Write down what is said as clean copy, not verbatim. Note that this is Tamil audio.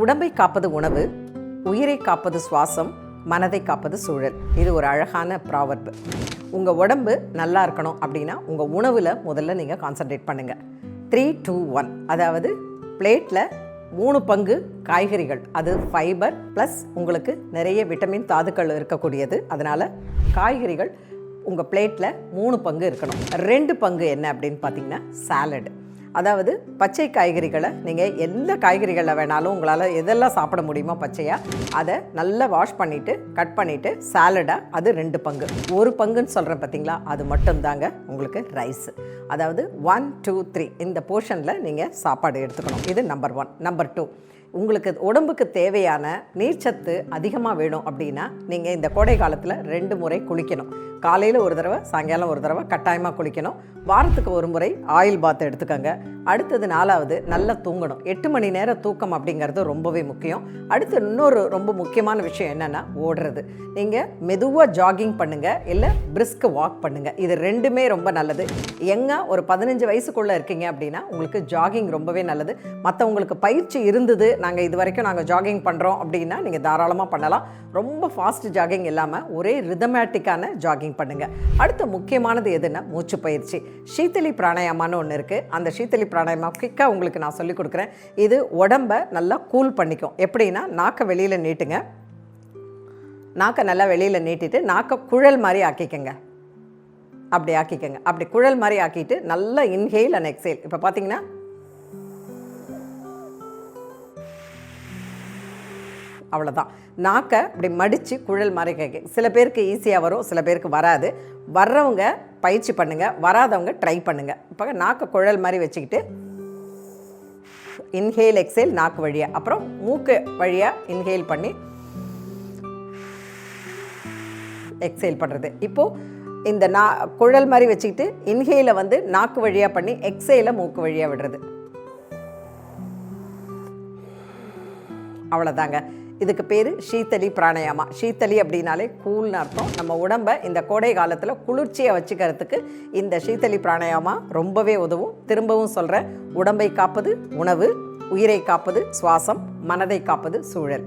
உடம்பை காப்பது உணவு, உயிரை காப்பது சுவாசம், மனதை காப்பது சூழல். இது ஒரு அழகான ப்ராவர்பு. உங்கள் உடம்பு நல்லா இருக்கணும் அப்படின்னா உங்கள் உணவில் முதல்ல நீங்கள் கான்சன்ட்ரேட் பண்ணுங்கள். 3-2-1, அதாவது பிளேட்டில் 3 பங்கு காய்கறிகள், அது ஃபைபர் ப்ளஸ் உங்களுக்கு நிறைய விட்டமின் தாதுக்கள் இருக்கக்கூடியது. அதனால் காய்கறிகள் உங்கள் பிளேட்டில் 3 பங்கு இருக்கணும். 2 பங்கு என்ன அப்படின்னு பார்த்தீங்கன்னா சாலடு. அதாவது பச்சை காய்கறிகளை நீங்கள் எந்த காய்கறிகளில் வேணாலும் உங்களால் எதெல்லாம் சாப்பிட முடியுமோ பச்சையாக அதை நல்லா வாஷ் பண்ணிவிட்டு கட் பண்ணிவிட்டு சாலடாக அது 2 பங்கு. 1 பங்குன்னு சொல்கிறேன் பார்த்தீங்களா, அது மட்டும்தாங்க உங்களுக்கு ரைஸு. அதாவது 1, 2, 3 இந்த போர்ஷனில் நீங்கள் சாப்பாடு எடுத்துக்கணும். இது நம்பர் 1. நம்பர் 2, உங்களுக்கு உடம்புக்கு தேவையான நீர்ச்சத்து அதிகமாக வேணும் அப்படின்னா நீங்கள் இந்த கோடை காலத்தில் 2 முறை குளிக்கணும். காலையில் ஒரு தடவை, சாயங்காலம் ஒரு தடவை கட்டாயமாக குளிக்கணும். வாரத்துக்கு ஒரு முறை ஆயில் பாத் எடுத்துக்கோங்க. அடுத்தது 4வது நல்லா தூங்கணும். 8 மணி நேரம் தூக்கம் அப்படிங்கிறது ரொம்பவே முக்கியம். அடுத்து இன்னொரு ரொம்ப முக்கியமான விஷயம் என்னென்னா ஓடுறது. நீங்கள் மெதுவாக ஜாகிங் பண்ணுங்கள், இல்லை பிரிஸ்க் வாக் பண்ணுங்கள். இது 2மே ரொம்ப நல்லது. ஒரு 15 வயசுக்குள்ளே இருக்கீங்க அப்படின்னா உங்களுக்கு ஜாகிங் ரொம்பவே நல்லது. மற்றவங்களுக்கு பயிற்சி இருந்தது, நாங்கள் இது வரைக்கும் நாங்கள் ஜாகிங் பண்ணுறோம் அப்படின்னா நீங்கள் தாராளமாக பண்ணலாம். ரொம்ப ஃபாஸ்ட் ஜாகிங் இல்லாமல் ஒரே ரிதமேட்டிக்கான ஜாகிங் பண்ணுங்கள். அடுத்த முக்கியமானது எதுன்னா மூச்சு பயிற்சி. சீத்தலி பிராணாயாமான்னு ஒன்று இருக்குது. அந்த சீத்தலி பிராணாயாமா குயிக்காக உங்களுக்கு நான் சொல்லிக் கொடுக்குறேன். இது உடம்பை நல்லா கூல் பண்ணிக்கும். எப்படின்னா, நாக்கை வெளியில் நீட்டுங்க. நாக்கை நல்லா வெளியில் நீட்டிட்டு நாக்கை குழல் மாதிரி ஆக்கிக்கங்க. அப்படி ஆக்கிக்கங்க. அப்படி குழல் மாதிரி ஆக்கிட்டு நல்லா இன்ஹேல் அண்ட் எக்ஸேல். இப்போ பார்த்தீங்கன்னா அவ்வளோதான். நாக்கை அப்படி மடித்து குழல் மாதிரி கேட்க. சில பேருக்கு ஈஸியாக வரும், சில பேருக்கு வராது. வர்றவங்க பயிற்சி பண்ணுங்கள், வராதவங்க ட்ரை பண்ணுங்கள். இப்போ நாக்கை குழல் மாதிரி வச்சுக்கிட்டு இன்ஹேல் எக்ஸேல் நாக்கு வழியாக, அப்புறம் மூக்கு வழியாக இன்ஹேல் பண்ணி எக்ஸேல் பண்ணுறது. இப்போது இந்த குழல் மாதிரி வச்சுக்கிட்டு இன்ஹேலை வந்து நாக்கு வழியாக பண்ணி எக்ஸேலை மூக்கு வழியாக விடுறது. அவ்வளோதாங்க. இதுக்கு பேர் சீத்தலி பிராணாயாமா. சீத்தலி அப்படின்னாலே கூல்னு அர்த்தம். நம்ம உடம்பை இந்த கோடை காலத்தில் குளிர்ச்சியாக வச்சுக்கிறதுக்கு இந்த சீத்தலி பிராணாயாமா ரொம்பவே உதவும். திரும்பவும் சொல்கிறேன், உடம்பை காப்பது உணவு, உயிரை காப்பது சுவாசம், மனதை காப்பது சூழல்.